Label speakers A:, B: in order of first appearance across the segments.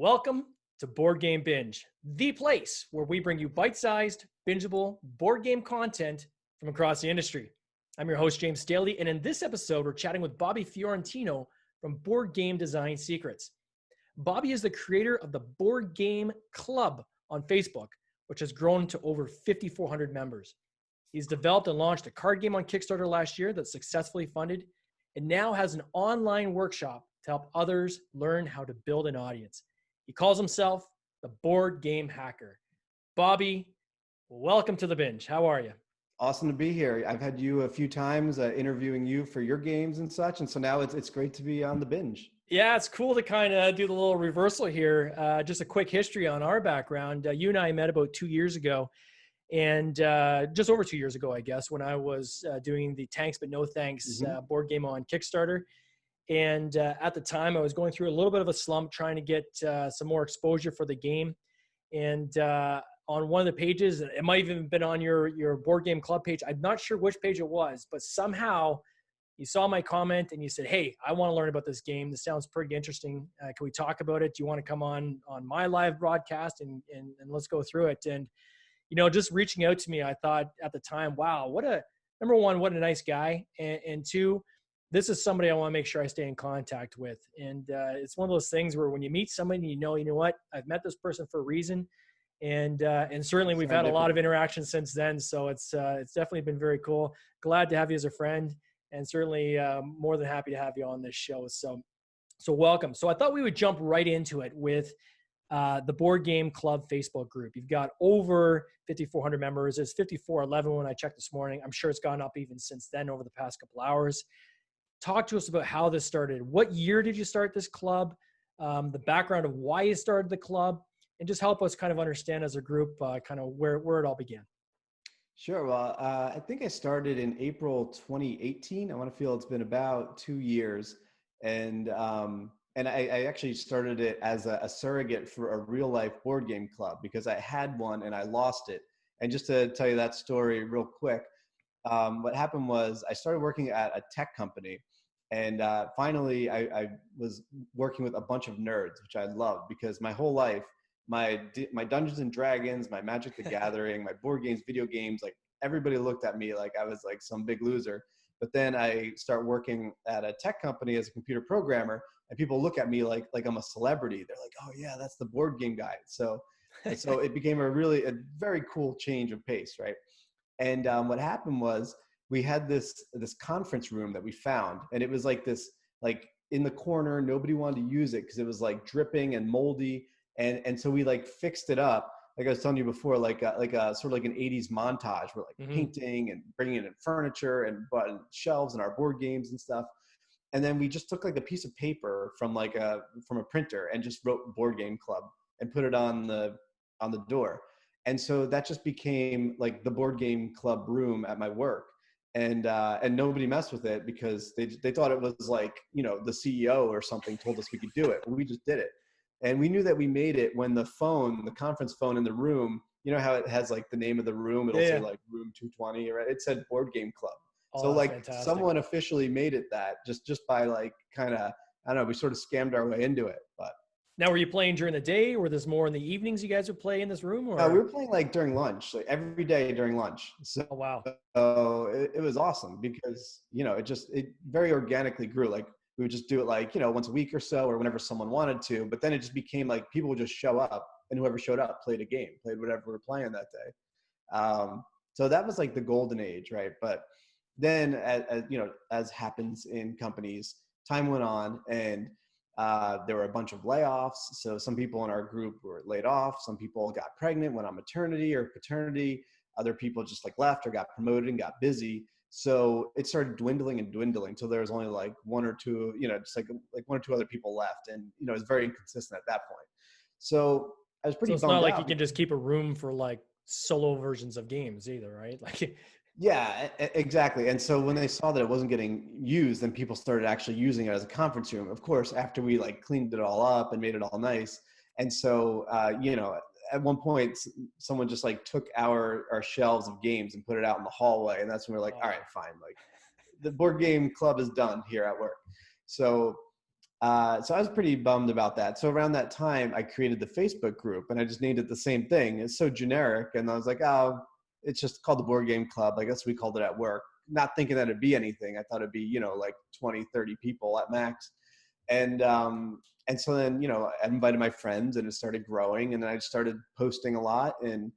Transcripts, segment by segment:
A: Welcome to Board Game Binge, the place where we bring you bite-sized, bingeable board game content from across the industry. I'm your host, James Staley, and in this episode, we're chatting with Bobby Fiorentino from Board Game Design Secrets. Bobby is the creator of the Board Game Club on Facebook, which has grown to over 5,400 members. He's developed and launched a card game on Kickstarter last year that's successfully funded, and now has an online workshop to help others learn how to build an audience. He calls himself the Board Game Hacker. Bobby, welcome to the Binge. How are you?
B: Awesome to be here. I've had you a few times interviewing you for your games and such, and so now it's great to be on the Binge.
A: Yeah, it's cool to kind of do the little reversal here. Just a quick history on our background. You and I met about 2 years ago, and just over 2 years ago, I guess, when I was doing the Tanks But No Thanks board game on Kickstarter. And at the time, I was going through a little bit of a slump trying to get some more exposure for the game. And on one of the pages, it might have even been on your Board Game Club page. I'm not sure which page it was, but somehow you saw my comment and you said, "Hey, I want to learn about this game. This sounds pretty interesting. Can we talk about it? Do you want to come on my live broadcast and let's go through it?" And, you know, just reaching out to me, I thought at the time, wow, number one, what a nice guy. And two, this is somebody I want to make sure I stay in contact with. And it's one of those things where when you meet somebody, you know what, I've met this person for a reason. And certainly we've had a lot of interactions since then. So it's definitely been very cool. Glad to have you as a friend, and certainly more than happy to have you on this show. So welcome. So I thought we would jump right into it with the Board Game Club Facebook group. You've got over 5,400 members. It's 5,411 when I checked this morning. I'm sure it's gone up even since then over the past couple hours. Talk to us about how this started. What year did you start this club? The background of why you started the club, and just help us kind of understand as a group kind of where it all began.
B: Sure. Well, I think I started in April 2018. I want to feel it's been about 2 years. And I actually started it as a surrogate for a real life board game club because I had one and I lost it. And just to tell you that story real quick, what happened was I started working at a tech company. And finally, I was working with a bunch of nerds, which I loved because my whole life, my Dungeons and Dragons, my Magic the Gathering, my board games, video games, like everybody looked at me like I was like some big loser. But then I start working at a tech company as a computer programmer, and people look at me like I'm a celebrity. They're like, "Oh yeah, that's the board game guy." So it became a very cool change of pace, right? And what happened was we had this conference room that we found, and it was like this, like in the corner, nobody wanted to use it because it was like dripping and moldy. And so we like fixed it up, like I was telling you before, like a sort of like an 80s montage. We're like painting and bringing in furniture and shelves and our board games and stuff. And then we just took like a piece of paper from a printer and just wrote Board Game Club and put it on the door. And so that just became like the Board Game Club room at my work. And nobody messed with it because they thought it was like, you know, the CEO or something told us we could do it. But we just did it. And we knew that we made it when the conference phone in the room, you know how it has like the name of the room, it'll say like room 220, right? It said Board Game Club.
A: Oh,
B: so like
A: fantastic.
B: Someone officially made it that just by like kind of, I don't know, we sort of scammed our way into it. But
A: now, were you playing during the day, or there's more in the evenings you guys would play in this room? Or
B: we were playing like during lunch, like every day during lunch. So,
A: oh, wow.
B: So it was awesome because, you know, it very organically grew. Like we would just do it like, you know, once a week or so, or whenever someone wanted to. But then it just became like people would just show up, and whoever showed up played whatever we were playing that day. So that was like the golden age, right? But then, as you know, as happens in companies, time went on, and there were a bunch of layoffs. So some people in our group were laid off. Some people got pregnant, went on maternity or paternity. Other people just like left or got promoted and got busy. So it started dwindling until there was only like one or two, you know, just like one or two other people left. And, you know, it was very inconsistent at that point. So I was pretty bummed out.
A: So it's not like you can just keep a room for like solo versions of games either, right? Like,
B: yeah, exactly. And so when they saw that it wasn't getting used, then people started actually using it as a conference room. Of course, after we like cleaned it all up and made it all nice. And so, you know, at one point, someone just like took our shelves of games and put it out in the hallway. And that's when we're like, all right, fine. Like the Board Game Club is done here at work. So So I was pretty bummed about that. So around that time, I created the Facebook group, and I just named it the same thing. It's so generic. And I was like, oh, it's just called the Board Game Club. I guess we called it at work, not thinking that it'd be anything. I thought it'd be, like 20, 30 people at max. And so then, I invited my friends, and it started growing, and then I started posting a lot, and,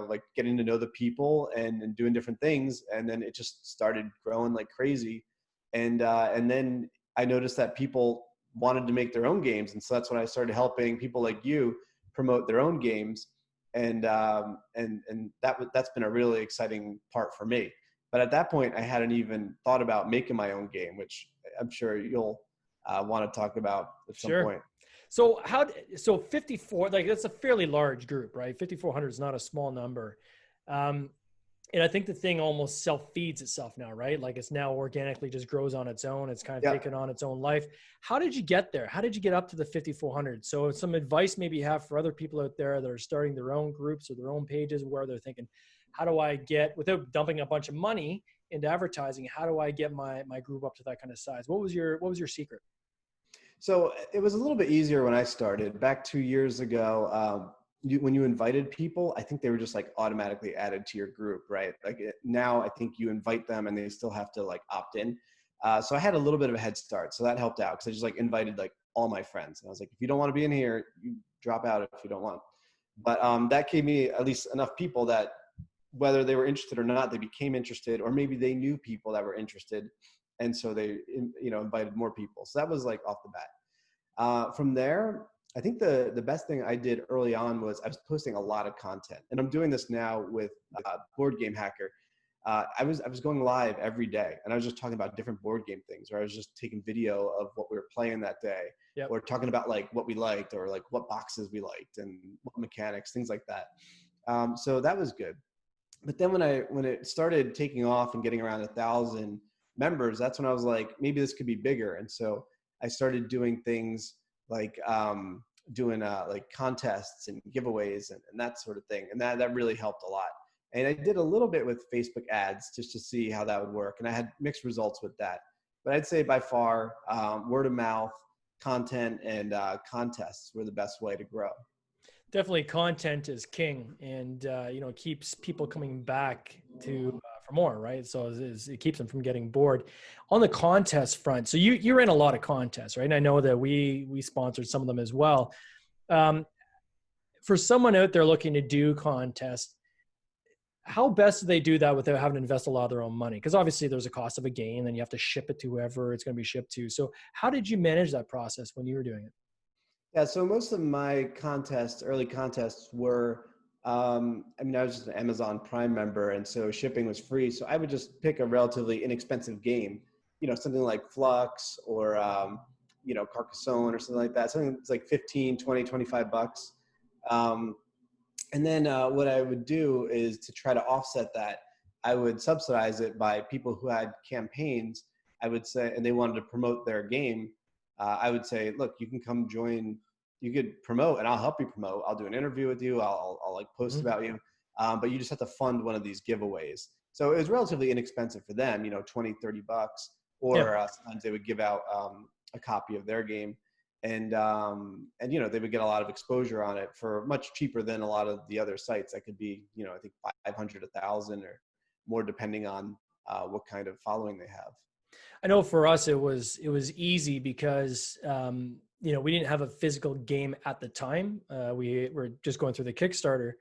B: like getting to know the people and doing different things. And then it just started growing like crazy. And then I noticed that people wanted to make their own games. And so that's when I started helping people like you promote their own games. And that's been a really exciting part for me. But at that point, I hadn't even thought about making my own game, which I'm sure you'll want to talk about at some
A: Sure.
B: point.
A: So so 54, like that's a fairly large group, right? 5,400 is not a small number. Um, and I think the thing almost self-feeds itself now, right? Like it's now organically just grows on its own. It's kind of
B: Yeah.
A: taken on its own life. How did you get there? How did you get up to the 5,400? So some advice maybe you have for other people out there that are starting their own groups or their own pages where they're thinking, how do I get, without dumping a bunch of money into advertising, how do I get my group up to that kind of size? What was your secret?
B: So it was a little bit easier when I started back 2 years ago. When you invited people, I think they were just like automatically added to your group, right? Now I think you invite them and they still have to like opt in. So I had a little bit of a head start. So that helped out because I just like invited like all my friends. And I was like, if you don't want to be in here, you drop out if you don't want. But that gave me at least enough people that whether they were interested or not, they became interested, or maybe they knew people that were interested. And so they, invited more people. So that was like off the bat. From there, I think the best thing I did early on was I was posting a lot of content, and I'm doing this now with Board Game Hacker. I was going live every day, and I was just talking about different board game things, or I was just taking video of what we were playing that day,
A: Yep.
B: or talking about like what we liked, or like what boxes we liked, and what mechanics, things like that. So that was good. But then when it started taking off and getting around 1,000 members, that's when I was like, maybe this could be bigger. And so I started doing things like doing like contests and giveaways and that sort of thing. And that really helped a lot. And I did a little bit with Facebook ads just to see how that would work. And I had mixed results with that. But I'd say by far, word of mouth, content, and contests were the best way to grow.
A: Definitely content is king, and keeps people coming back to for more, right? So it keeps them from getting bored. On the contest front, so you ran a lot of contests, right? And I know that we sponsored some of them as well. For someone out there looking to do contests, how best do they do that without having to invest a lot of their own money? Because obviously there's a cost of a game, and you have to ship it to whoever it's going to be shipped to. So how did you manage that process when you were doing it?
B: Yeah, so most of my early contests were, I was just an Amazon Prime member, and so shipping was free. So I would just pick a relatively inexpensive game, something like Flux or, Carcassonne or something like that. Something that's like 15, 20, 25 bucks. And then what I would do is to try to offset that, I would subsidize it by people who had campaigns. I would say, and they wanted to promote their game. I would say, look, you can come join, you could promote and I'll help you promote. I'll do an interview with you. I'll like post
A: Mm-hmm.
B: about you. But you just have to fund one of these giveaways. So it was relatively inexpensive for them, 20, 30 bucks,
A: Yeah.
B: or sometimes they would give out a copy of their game. And they would get a lot of exposure on it for much cheaper than a lot of the other sites. That could be, I think 500, 1,000 or more, depending on what kind of following they have.
A: I know for us it was easy because we didn't have a physical game at the time. We were just going through the Kickstarter.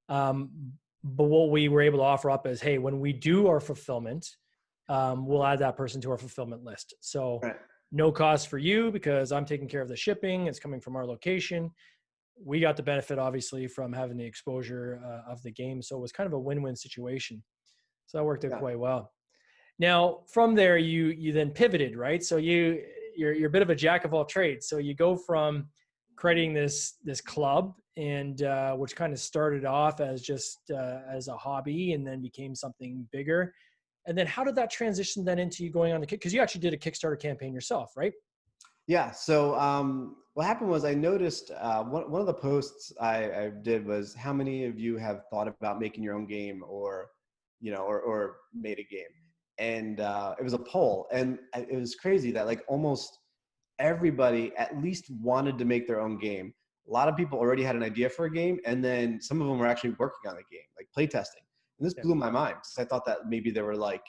A: But what we were able to offer up is, hey, when we do our fulfillment, we'll add that person to our fulfillment list. So
B: Right.
A: no cost for you because I'm taking care of the shipping. It's coming from our location. We got the benefit, obviously, from having the exposure of the game. So it was kind of a win-win situation. So that worked out
B: Yeah.
A: quite well. Now, from there, you then pivoted, right? So you're a bit of a jack of all trades. So you go from creating this club, and which kind of started off as just as a hobby, and then became something bigger. And then how did that transition then into you going on the kick? Because you actually did a Kickstarter campaign yourself, right?
B: Yeah. So what happened was I noticed one of the posts I did was, how many of you have thought about making your own game, or or made a game? And it was a poll, and it was crazy that like almost everybody at least wanted to make their own game. A lot of people already had an idea for a game, and then some of them were actually working on the game, like playtesting. And this blew my mind because I thought that maybe there were like,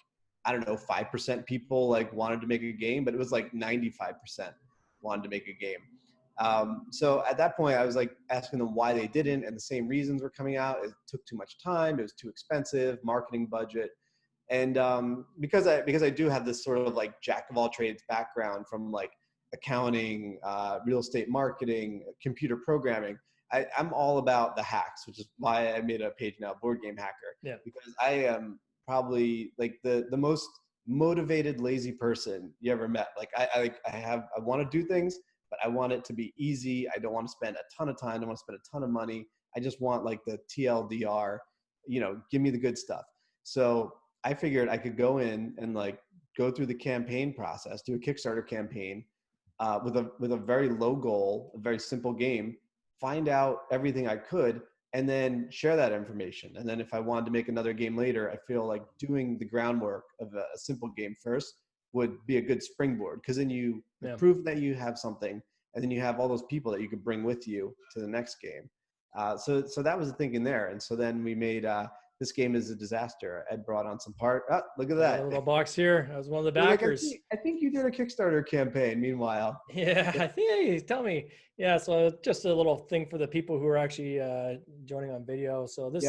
B: I don't know, 5% people like wanted to make a game, but it was like 95% wanted to make a game. So at that point, I was like asking them why they didn't, and the same reasons were coming out. It took too much time. It was too expensive, marketing budget. And because I do have this sort of like jack of all trades background from like accounting, real estate marketing, computer programming, I'm all about the hacks, which is why I made a page now, Board Game Hacker.
A: Yeah.
B: Because I am probably like the most motivated lazy person you ever met. Like I want to do things, but I want it to be easy. I don't want to spend a ton of time. I don't want to spend a ton of money. I just want like the TLDR, give me the good stuff. So I figured I could go in and like go through the campaign process, do a Kickstarter campaign with a very low goal, a very simple game, find out everything I could, and then share that information. And then if I wanted to make another game later, I feel like doing the groundwork of a simple game first would be a good springboard, because then you prove that you have something, and then you have all those people that you could bring with you to the next game. So that was the thinking there. And so then we made This Game Is a Disaster. Ed brought on some part. Oh, look at that.
A: A little box here. I was one of the backers.
B: Like, I think you did a Kickstarter campaign, meanwhile.
A: Yeah, I think, hey, tell me. Yeah, so just a little thing for the people who are actually joining on video. So this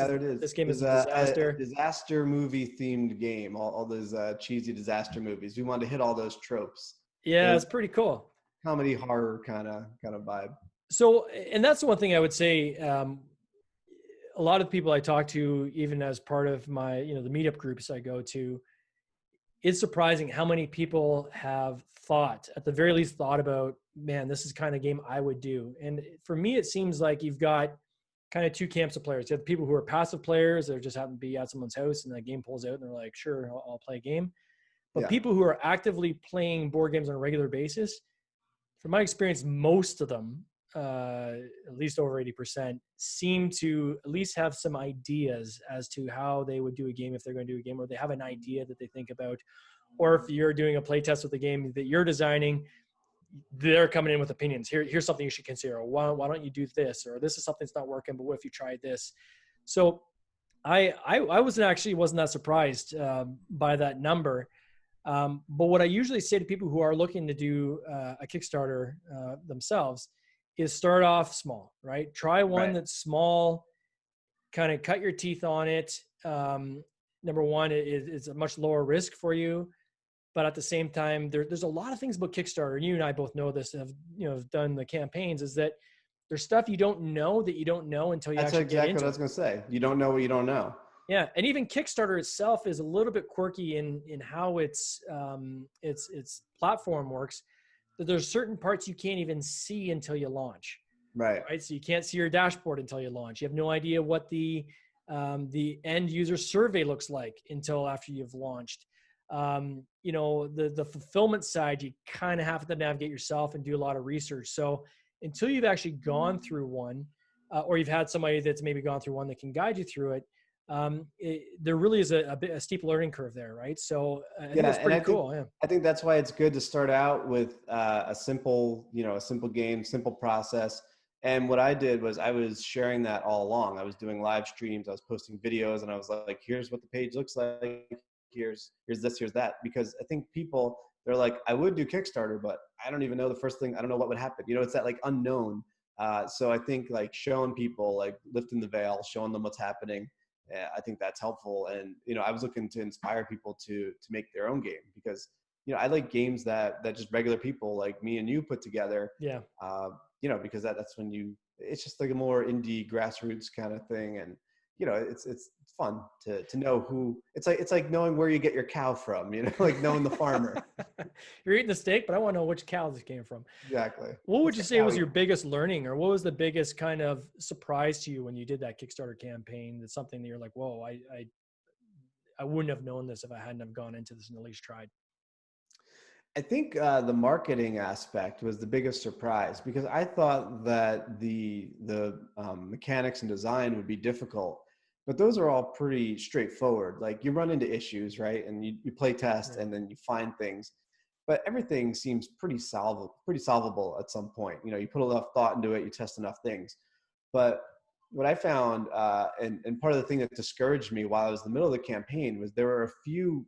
A: game is a disaster.
B: A disaster movie themed game. All those cheesy disaster movies. We wanted to hit all those tropes.
A: Yeah, it's pretty cool.
B: Comedy horror kind of vibe.
A: So, and that's the one thing I would say. A lot of people I talk to, even as part of my, the meetup groups I go to, it's surprising how many people have at the very least thought about, man, this is the kind of game I would do. And for me, it seems like you've got kind of two camps of players. You have the people who are passive players that just happen to be at someone's house and that game pulls out and they're like, sure, I'll play a game. But people who are actively playing board games on a regular basis, from my experience, most of them, at least over 80%, seem to at least have some ideas as to how they would do a game if they're going to do a game, or they have an idea that they think about. Or if you're doing a play test with the game that you're designing, they're coming in with opinions. Here's something you should consider. Why don't you do this? Or this is something that's not working, but what if you tried this? So I wasn't that surprised by that number. But what I usually say to people who are looking to do a Kickstarter themselves is start off small, right? Try one that's small, kind of cut your teeth on it. Number one, it's a much lower risk for you. But at the same time, there's a lot of things about Kickstarter. You and I both know this, have done the campaigns, is that there's stuff you don't know that you don't know until you actually get into it.
B: That's exactly what I was going to say. You don't know what you don't know.
A: Yeah, and even Kickstarter itself is a little bit quirky in how its platform works. That there's certain parts you can't even see until you launch.
B: Right.
A: So you can't see your dashboard until you launch. You have no idea what the end user survey looks like until after you've launched. The fulfillment side, you kind of have to navigate yourself and do a lot of research. So until you've actually gone through one, or you've had somebody that's maybe gone through one that can guide you through it, there really is a steep learning curve there, right? So I think it's pretty cool.
B: I think that's why it's good to start out with a simple game, simple process. And what I did was I was sharing that all along. I was doing live streams, I was posting videos, and I was like, here's what the page looks like. Here's this, here's that. Because I think people, they're like, I would do Kickstarter, but I don't even know the first thing. I don't know what would happen. It's that like unknown. So I think like showing people, like lifting the veil, showing them what's happening. I think that's helpful. And, I was looking to inspire people to make their own game, because, I like games that just regular people like me and you put together.
A: Yeah.
B: Because that's when it's just like a more indie grassroots kind of thing. And, it's fun to know who, it's like knowing where you get your cow from, like knowing the farmer.
A: You're eating the steak, but I want to know which cow this came from.
B: Exactly.
A: What would you say was your biggest learning, or what was the biggest kind of surprise to you when you did that Kickstarter campaign? That's something that you're like, whoa, I wouldn't have known this if I hadn't have gone into this and at least tried.
B: I think the marketing aspect was the biggest surprise, because I thought that the mechanics and design would be difficult, but those are all pretty straightforward. Like you run into issues, right? And you play test and then you find things. but everything seems pretty solvable at some point. You know, you put enough thought into it, you test enough things. But what I found, and part of the thing that discouraged me while I was in the middle of the campaign, was there were a few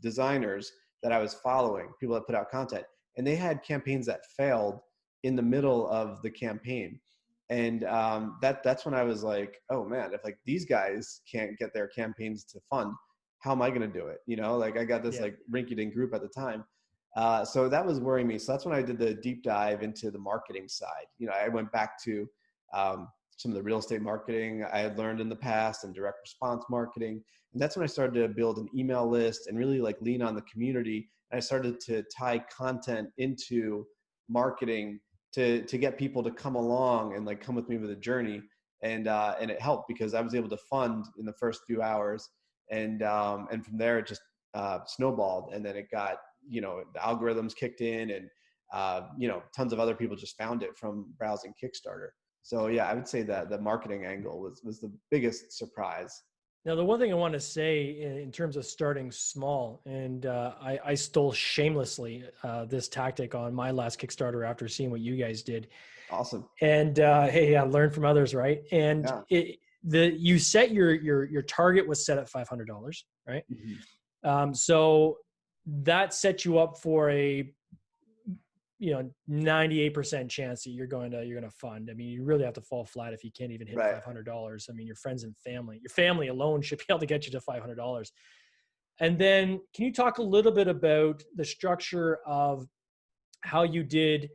B: designers that I was following, people that put out content, and they had campaigns that failed in the middle of the campaign. And that's when I was like, oh man, if like these guys can't get their campaigns to fund, how am I going to do it? You know, like I got this
A: Yeah.
B: like rinky-dink group at the time. So that was worrying me. So that's when I did the deep dive into the marketing side. You know, I went back to some of the real estate marketing I had learned in the past and direct response marketing. And that's when I started to build an email list and really like lean on the community. And I started to tie content into marketing to get people to come along and like come with me with a journey. And it helped because I was able to fund in the first few hours. And from there it just snowballed. And then it got, you know, the algorithms kicked in, and you know, tons of other people just found it from browsing Kickstarter. So yeah, I would say that the marketing angle was the biggest surprise.
A: Now, the one thing I want to say in terms of starting small, and I stole shamelessly this tactic on my last Kickstarter after seeing what you guys did.
B: Awesome.
A: And hey, I learned from others, right? And
B: Yeah.
A: you set your target was set at $500, right?
B: Mm-hmm.
A: So that sets you up for a 98% chance that you're going to fund. I mean, you really have to fall flat if you can't even hit
B: Right.
A: $500. I mean, your friends and your family alone should be able to get you to $500. And then can you talk a little bit about the structure of how you did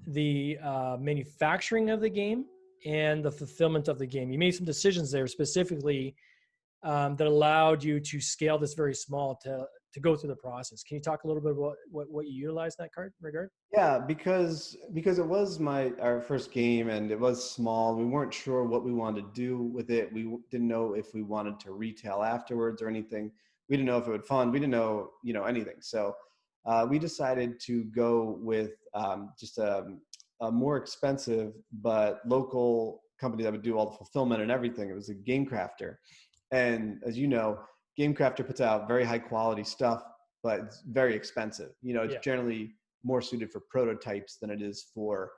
A: the manufacturing of the game and the fulfillment of the game? You made some decisions there specifically that allowed you to scale this very small to go through the process. Can you talk a little bit about what you utilized in that regard?
B: Yeah, because it was our first game and it was small. We weren't sure what we wanted to do with it. We didn't know if we wanted to retail afterwards or anything. We didn't know if it would fund. We didn't know, you know, anything. So we decided to go with just a more expensive but local company that would do all the fulfillment and everything. It was a Game Crafter. And as you know, Game Crafter puts out very high quality stuff, but it's very expensive. You know, it's generally more suited for prototypes than it is for,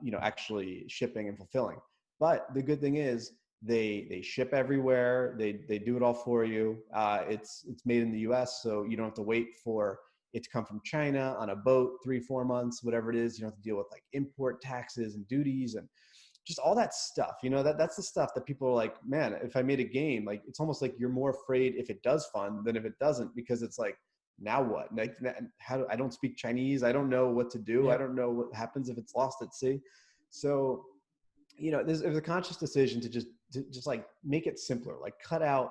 B: you know, actually shipping and fulfilling. But the good thing is they ship everywhere. They do it all for you. It's made in the US, so you don't have to wait for it to come from China on a boat 3-4 months, whatever it is. You don't have to deal with like import taxes and duties and just all that stuff. You know, that's the stuff that people are like, man, if I made a game, like it's almost like you're more afraid if it does fund than if it doesn't, because it's like, now what? Like, I don't speak Chinese. I don't know what to do.
A: Yeah.
B: I don't know what happens if it's lost at sea. So, you know, it was a conscious decision to just like make it simpler, like cut out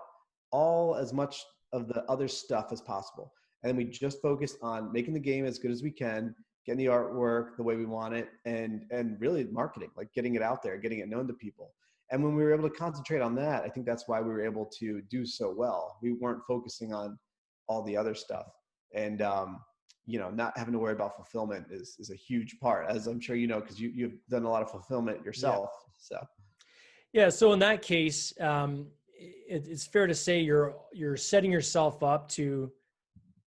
B: as much of the other stuff as possible. And we just focused on making the game as good as we can, getting the artwork the way we want it, and really marketing, like getting it out there, getting it known to people. And when we were able to concentrate on that, I think that's why we were able to do so well. We weren't focusing on all the other stuff. And, you know, not having to worry about fulfillment is a huge part, as I'm sure you know, because you've done a lot of fulfillment yourself.
A: Yeah. So in that case, it's fair to say you're setting yourself up to,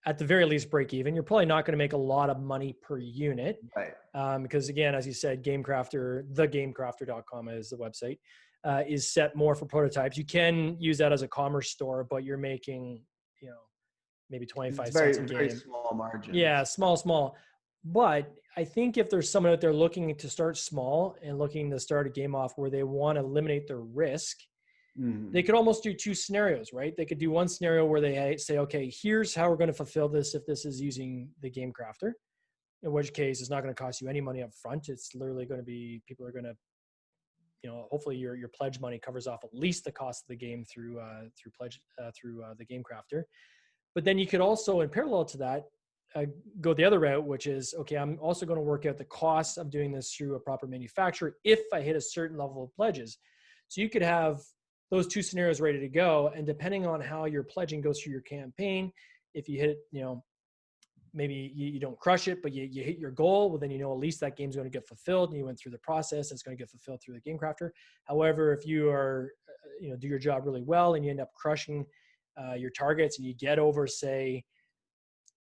A: at the very least, break even. You're probably not going to make a lot of money per unit,
B: Right?
A: Because again, as you said, thegamecrafter.com is the website, is set more for prototypes. You can use that as a commerce store, but you're making, you know, maybe 25 cents a game.
B: Very small margins.
A: Yeah, small. But I think if there's someone out there looking to start small and looking to start a game off where they want to eliminate their risk, they could almost do two scenarios, right? They could do one scenario where they say, okay, here's how we're going to fulfill this if this is using the Game Crafter, in which case it's not going to cost you any money up front. It's literally going to be, people are going to, you know, hopefully your pledge money covers off at least the cost of the game through the Game Crafter. But then you could also, in parallel to that, go the other route, which is, okay, I'm also going to work out the costs of doing this through a proper manufacturer if I hit a certain level of pledges. So you could have those two scenarios ready to go. And depending on how your pledging goes through your campaign, if you hit, you know, maybe you don't crush it, but you hit your goal, well, then you know at least that game's going to get fulfilled and you went through the process. It's going to get fulfilled through the Game Crafter. However, if you are, you know, do your job really well and you end up crushing your targets and you get over, say,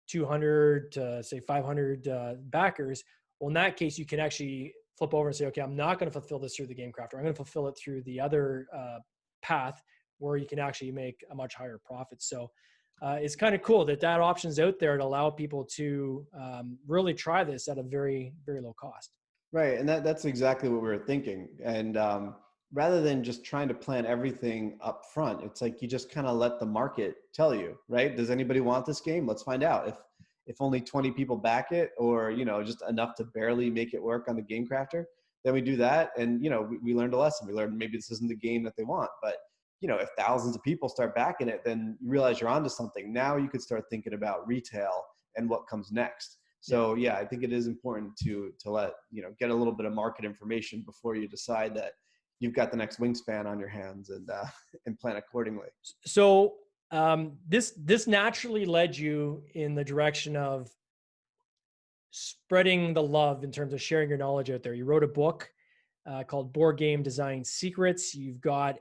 A: 200 to say 500 backers, well, in that case, you can actually flip over and say, okay, I'm not going to fulfill this through the Game Crafter. I'm going to fulfill it through the other path where you can actually make a much higher profit. So it's kind of cool that that option's out there to allow people to really try this at a very, very low cost.
B: Right, and that's exactly what we were thinking. And rather than just trying to plan everything up front, it's like you just kind of let the market tell you, right? Does anybody want this game? Let's find out. If only 20 people back it, or just enough to barely make it work on the Game Crafter, then we do that. And we learned a lesson. We learned maybe this isn't the game that they want, but if thousands of people start backing it, then you realize you're onto something. Now you could start thinking about retail and what comes next. So yeah, I think it is important to let get a little bit of market information before you decide that you've got the next wingspan on your hands, and plan accordingly.
A: So this naturally led you in the direction of spreading the love in terms of sharing your knowledge out there. You wrote a book called Board Game Design Secrets. You've got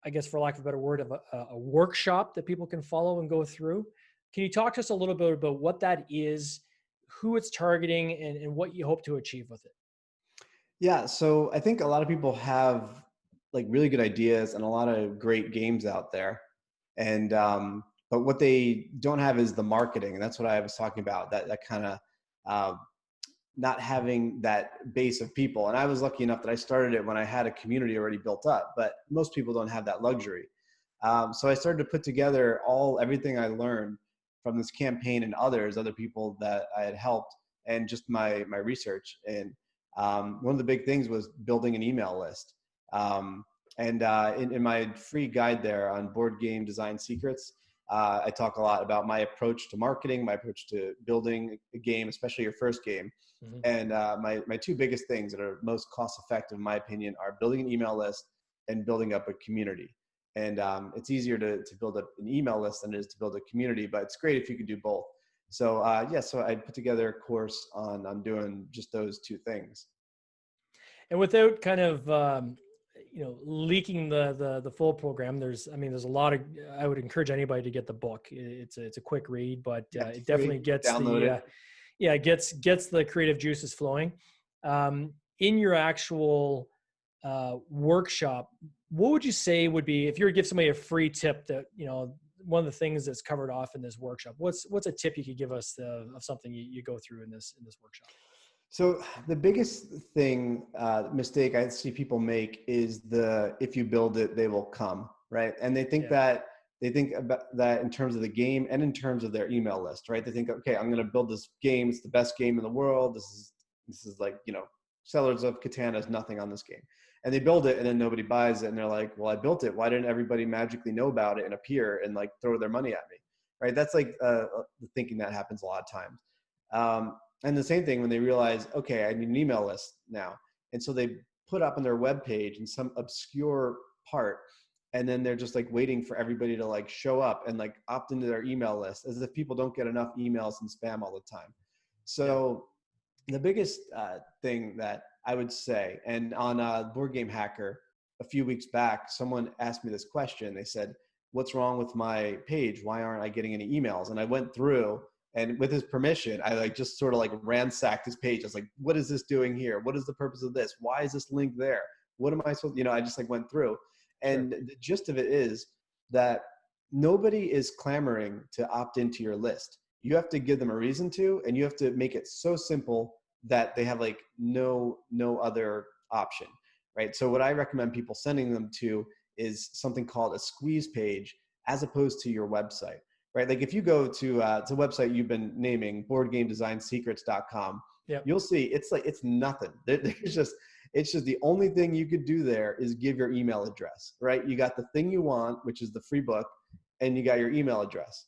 A: I guess for lack of a better word, of a workshop that people can follow and go through. Can you talk to us a little bit about what that is, who it's targeting, and what you hope to achieve with it?
B: Yeah, so I think a lot of people have like really good ideas and a lot of great games out there, and but what they don't have is the marketing, and that's what I was talking about. That kind of not having that base of people. And I was lucky enough that I started it when I had a community already built up, but most people don't have that luxury. So I started to put together everything I learned from this campaign and other people that I had helped, and just my research. And one of the big things was building an email list. In my free guide there on Board Game Design Secrets, I talk a lot about my approach to marketing, my approach to building a game, especially your first game. Mm-hmm. And my two biggest things that are most cost effective, in my opinion, are building an email list and building up a community. And it's easier to build up an email list than it is to build a community, but it's great if you could do both. So so I put together a course on doing just those two things.
A: And without kind of leaking the full program, there's a lot of, I would encourage anybody to get the book. It's a quick read, but it definitely gets gets the creative juices flowing. In your actual workshop, what would you say would be, if you were to give somebody a free tip that, one of the things that's covered off in this workshop, what's a tip you could give us of something you go through in this workshop?
B: So the biggest mistake I see people make is if you build it, they will come, right? And they think about that in terms of the game and in terms of their email list, right? They think, okay, I'm going to build this game. It's the best game in the world. This is like, Settlers of Catan has nothing on this game. And they build it and then nobody buys it. And they're like, well, I built it. Why didn't everybody magically know about it and appear and like throw their money at me, right? That's like the thinking that happens a lot of times. And the same thing when they realize, okay, I need an email list now. And so they put up on their webpage in some obscure part, and then they're just like waiting for everybody to like show up and like opt into their email list, as if people don't get enough emails and spam all the time. So the biggest thing that I would say, and on Board Game Hacker a few weeks back, someone asked me this question. They said, what's wrong with my page? Why aren't I getting any emails? And I went through, and with his permission, I like just sort of like ransacked his page. I was like, what is this doing here? What is the purpose of this? Why is this link there? What am I supposed to, I just like went through. And the gist of it is that nobody is clamoring to opt into your list. You have to give them a reason to, and you have to make it so simple that they have like no other option, right? So what I recommend people sending them to is something called a squeeze page, as opposed to your website, right? Like if you go to a website you've been naming, boardgamedesignSecrets.com, you'll see it's nothing. It's just the only thing you could do there is give your email address, right? You got the thing you want, which is the free book, and you got your email address.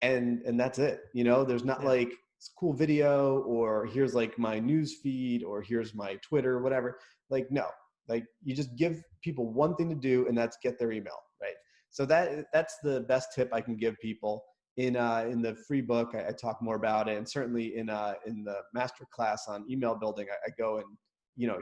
B: And that's it. There's not like cool video, or here's like my news feed, or here's my Twitter, whatever. Like, no, like you just give people one thing to do, and that's get their email, right? So that's the best tip I can give people. In the free book, I talk more about it, and certainly in the master class on email building, I go and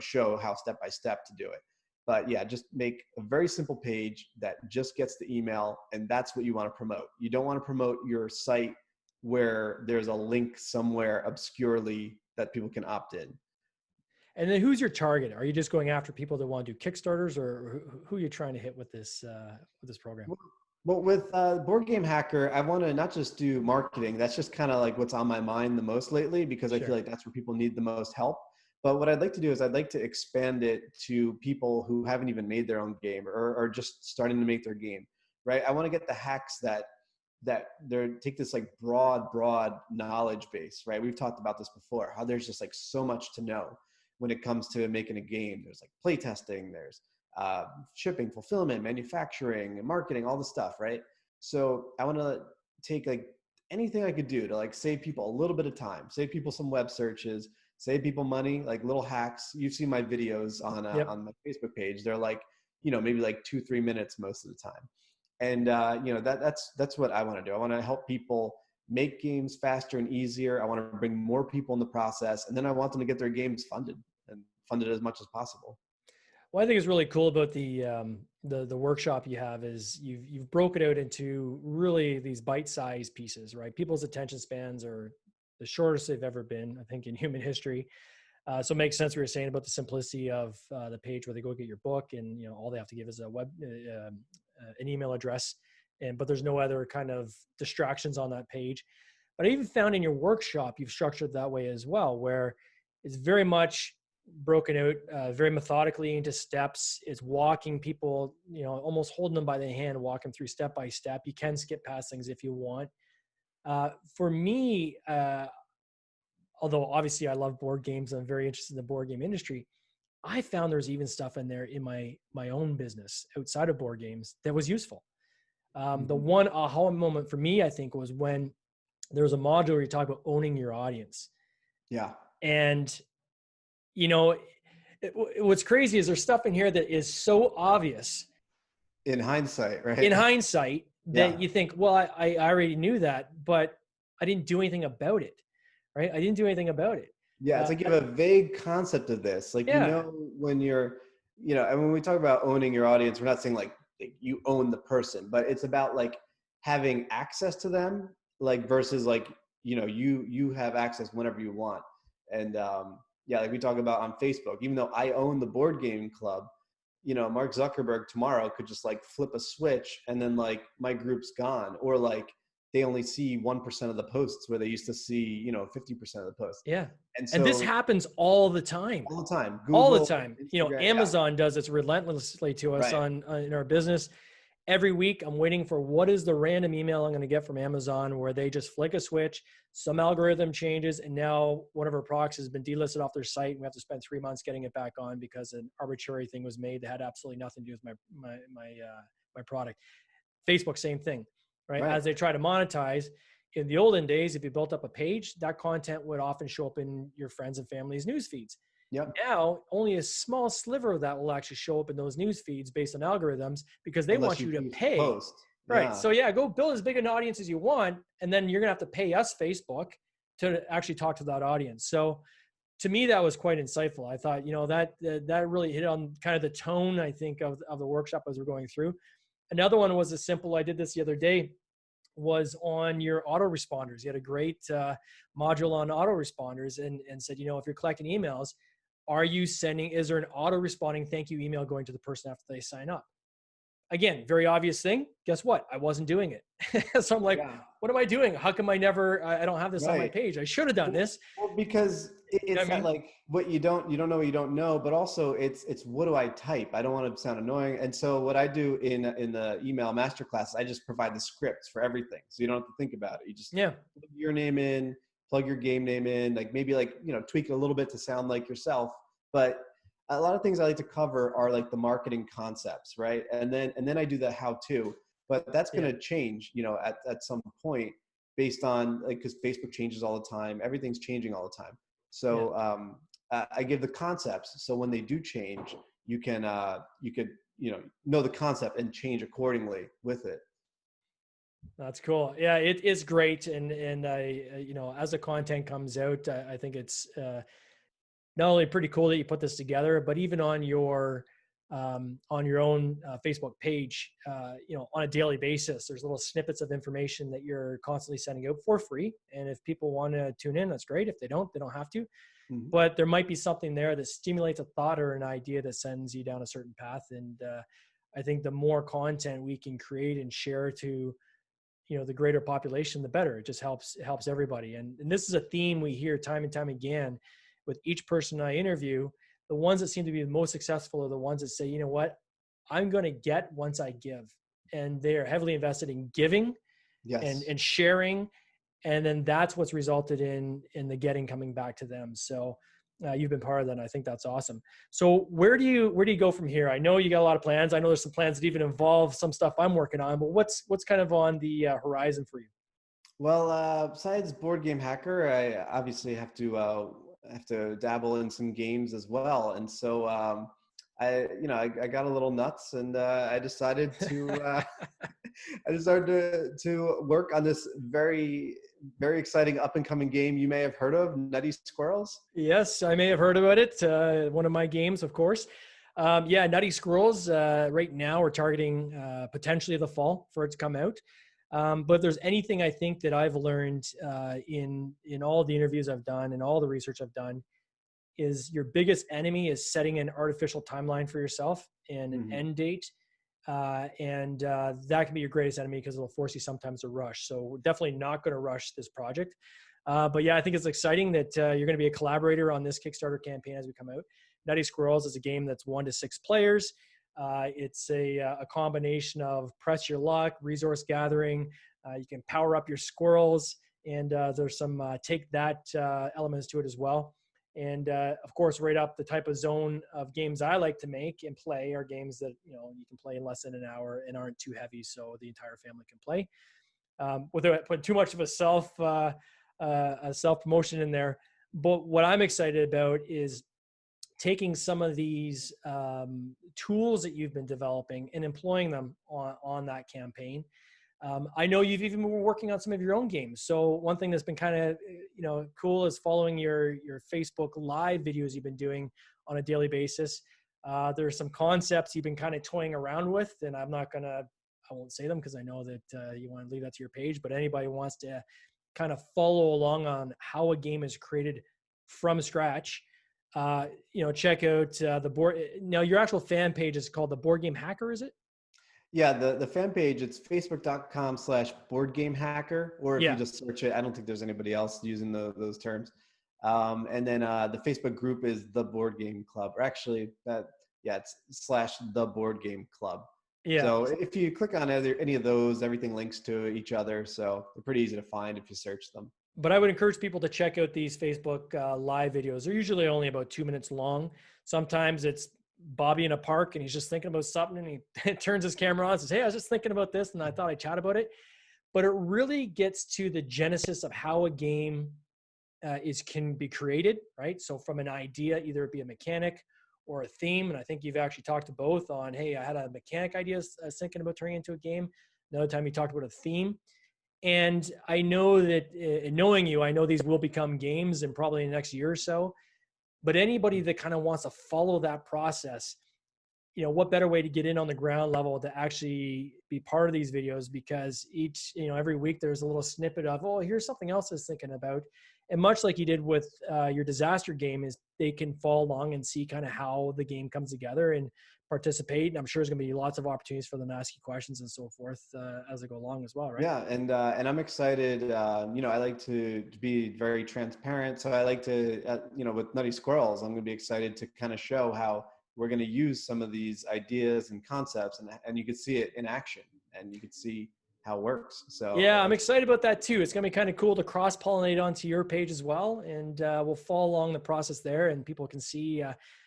B: show how step by step to do it. But yeah, just make a very simple page that just gets the email, and that's what you want to promote. You don't want to promote your site where there's a link somewhere obscurely that people can opt in.
A: And then who's your target? Are you just going after people that want to do Kickstarters, or who are you trying to hit with this program?
B: Well, with Board Game Hacker, I want to not just do marketing. That's just kind of like what's on my mind the most lately, because I
A: Sure.
B: feel like that's where people need the most help. But what I'd like to do is I'd like to expand it to people who haven't even made their own game, or just starting to make their game, right? I want to get the hacks that they take this like broad knowledge base, right? We've talked about this before, how there's just like so much to know when it comes to making a game. There's like play testing, there's shipping, fulfillment, manufacturing, and marketing, all the stuff, right? So I want to take like anything I could do to like save people a little bit of time, save people some web searches, save people money, like little hacks. You've seen my videos
A: Yep.
B: on my Facebook page. They're like, maybe like 2-3 minutes most of the time. And that's what I want to do. I want to help people make games faster and easier. I want to bring more people in the process, and then I want them to get their games funded as much as possible.
A: What I think is really cool about the workshop you have is you've broken out into really these bite-sized pieces, right? People's attention spans are the shortest they've ever been, I think, in human history. So it makes sense what you're saying about the simplicity of the page where they go get your book, and all they have to give is an email address, but there's no other kind of distractions on that page. But I even found in your workshop you've structured that way as well, where it's very much broken out very methodically into steps. It's walking people, almost holding them by the hand, walking through step by step. You can skip past things if you want. For me, although obviously I love board games, I'm very interested in the board game industry. I found there's even stuff in there in my own business outside of board games that was useful. The one aha moment for me, I think, was when there was a module where you talk about owning your audience.
B: Yeah.
A: And what's crazy is there's stuff in here that is so obvious
B: in hindsight, right?
A: In hindsight, that you think, well, I already knew that, but I didn't do anything about it, right? I didn't do anything about it.
B: Yeah, it's like you have a vague concept of this. Like, when you're, and when we talk about owning your audience, we're not saying like you own the person, but it's about like having access to them, like versus like, you have access whenever you want. And like we talk about on Facebook, even though I own the board game club, Mark Zuckerberg tomorrow could just like flip a switch and then like my group's gone, or like they only see 1% of the posts where they used to see, 50% of the posts.
A: Yeah.
B: And, so,
A: and this happens all the time.
B: All the time.
A: Google, all the time.
B: Instagram,
A: Amazon does this relentlessly to us in our business. Every week, I'm waiting for what is the random email I'm going to get from Amazon where they just flick a switch, some algorithm changes, and now one of our products has been delisted off their site. And we have to spend 3 months getting it back on because an arbitrary thing was made that had absolutely nothing to do with my product. Facebook, same thing, right? As they try to monetize. In the olden days, if you built up a page, that content would often show up in your friends and family's news feeds.
B: Yep.
A: Now, only a small sliver of that will actually show up in those news feeds based on algorithms because they want you to pay.
B: Post.
A: Right. So go build as big an audience as you want, and then you're going to have to pay us, Facebook, to actually talk to that audience. So to me, that was quite insightful. I thought, that really hit on kind of the tone, I think, of the workshop as we're going through. Another one was a simple, I did this the other day, was on your autoresponders. You had a great module on autoresponders and said, if you're collecting emails, is there an auto-responding thank you email going to the person after they sign up? Again, very obvious thing. Guess what? I wasn't doing it. So I'm like, what am I doing? How come I don't have this on my page? I should have done this.
B: Well, because it's not like what you don't know what you don't know, but also it's what do I type? I don't want to sound annoying. And so what I do in the email masterclass, I just provide the scripts for everything. So you don't have to think about it. You just plug your name in, plug your game name in, like maybe tweak it a little bit to sound like yourself. But a lot of things I like to cover are like the marketing concepts, right? And then I do the how-to, but that's going to change, at some point based on because Facebook changes all the time. Everything's changing all the time. So I give the concepts. So when they do change, you could know the concept and change accordingly with it.
A: That's cool. Yeah, it is great. And I, as the content comes out, I think it's not only pretty cool that you put this together, but even on your on your own Facebook page, on a daily basis. There's little snippets of information that you're constantly sending out for free. And if people want to tune in, that's great. If they don't have to.
B: Mhm.
A: But there might be something there that stimulates a thought or an idea that sends you down a certain path. And I think the more content we can create and share to the greater population, the better. It just helps everybody. And this is a theme we hear time and time again with each person I interview. The ones that seem to be the most successful are the ones that say, you know what, I'm going to get once I give. And they are heavily invested in giving and
B: Yes.
A: sharing. And then that's what's resulted in the getting coming back to them. So you've been part of that. And I think that's awesome. So where do you go from here? I know you got a lot of plans. I know there's some plans that even involve some stuff I'm working on, but what's kind of on the horizon for you?
B: Well, besides Board Game Hacker, I obviously have to dabble in some games as well, and so I got a little nuts, and I decided to I decided to work on this very very exciting up and coming game you may have heard of, Nutty Squirrels.
A: Yes, I may have heard about it. One of my games, of course. Yeah, Nutty Squirrels. Right now, we're targeting potentially the fall for it to come out. But if there's anything I think that I've learned in all the interviews I've done and all the research I've done is your biggest enemy is setting an artificial timeline for yourself and an
B: Hmm.
A: end date. And that can be your greatest enemy because it'll force you sometimes to rush. So we're definitely not going to rush this project. But yeah, I think it's exciting that you're going to be a collaborator on this Kickstarter campaign as we come out. Nutty Squirrels is a game that's 1 to 6 players. It's a combination of press your luck, resource gathering. You can power up your squirrels, and there's some take that elements to it as well. And of course, right up the type of zone of games I like to make and play are games that you can play in less than an hour and aren't too heavy, so the entire family can play without putting too much of a self promotion in there. But what I'm excited about is taking some of these tools that you've been developing and employing them on that campaign. I know you've even been working on some of your own games. So one thing that's been kind of cool is following your Facebook live videos you've been doing on a daily basis. There's some concepts you've been kind of toying around with, and I won't say them because I know that you want to leave that to your page. But anybody who wants to kind of follow along on how a game is created from scratch, check out the board. Now, your actual fan page is called the Board Game Hacker, is it?
B: Yeah, the fan page, it's facebook.com/boardgamehacker, or if you
A: Yeah.
B: just search it, I don't think there's anybody else using those terms. And then the Facebook group is the Board Game Club, or actually it's /the Board Game Club.
A: Yeah.
B: So if you click on any of those, everything links to each other. So they're pretty easy to find if you search them.
A: But I would encourage people to check out these Facebook live videos. They're usually only about 2 minutes long. Sometimes it's Bobby in a park and he's just thinking about something and he turns his camera on and says, "Hey, I was just thinking about this and I thought I'd chat about it." But it really gets to the genesis of how a game can be created, right? So from an idea, either it be a mechanic or a theme. And I think you've actually talked to both on, hey, I had a mechanic idea I was thinking about turning into a game. Another time you talked about a theme. And I know that knowing you, I know these will become games and probably in the next year or so. But anybody that kind of wants to follow that process, what better way to get in on the ground level to actually be part of these videos? Because every week there's a little snippet of, oh, here's something else I was thinking about. And much like you did with your disaster game, is they can follow along and see kind of how the game comes together and participate. And I'm sure there's going to be lots of opportunities for them to ask you questions and so forth as they go along as well, right?
B: Yeah, and I'm excited. I like to be very transparent, so I like to, with Nutty Squirrels, I'm going to be excited to kind of show how we're going to use some of these ideas and concepts, and you can see it in action, and you can see how it works. So
A: Yeah, I'm excited about that too. It's going to be kind of cool to cross pollinate onto your page as well. And we'll follow along the process there and people can see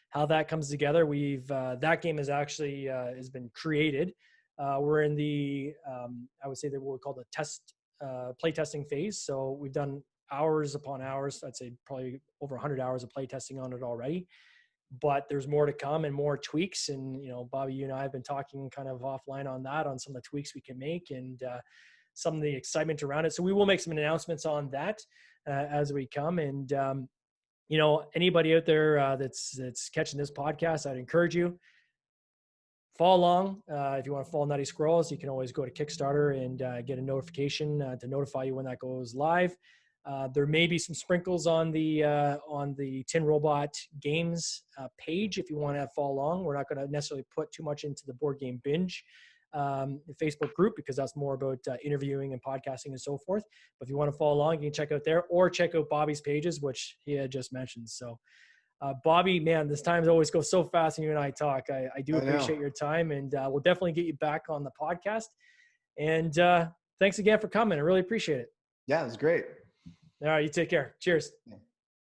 A: how that comes together. That game has been created. We're in I would say that what we call the play testing phase. So we've done hours upon hours. I'd say probably over 100 hours of play testing on it already, but there's more to come and more tweaks. And, Bobby, you and I have been talking kind of offline on that, on some of the tweaks we can make and some of the excitement around it. So we will make some announcements on that as we come. And, anybody out there that's catching this podcast, I'd encourage you, follow along. If you want to follow Nutty Squirrels, you can always go to Kickstarter and get a notification to notify you when that goes live. There may be some sprinkles on the Tin Robot Games page if you want to follow along. We're not going to necessarily put too much into the Board Game Binge Facebook group, because that's more about interviewing and podcasting and so forth. But if you want to follow along, you can check out there, or check out Bobby's pages, which he had just mentioned. So Bobby, man, this time always goes so fast when you and I talk. I do appreciate your time, and we'll definitely get you back on the podcast. And thanks again for coming. I really appreciate it.
B: Yeah, it was great.
A: All right, you take care. Cheers.
B: Yeah.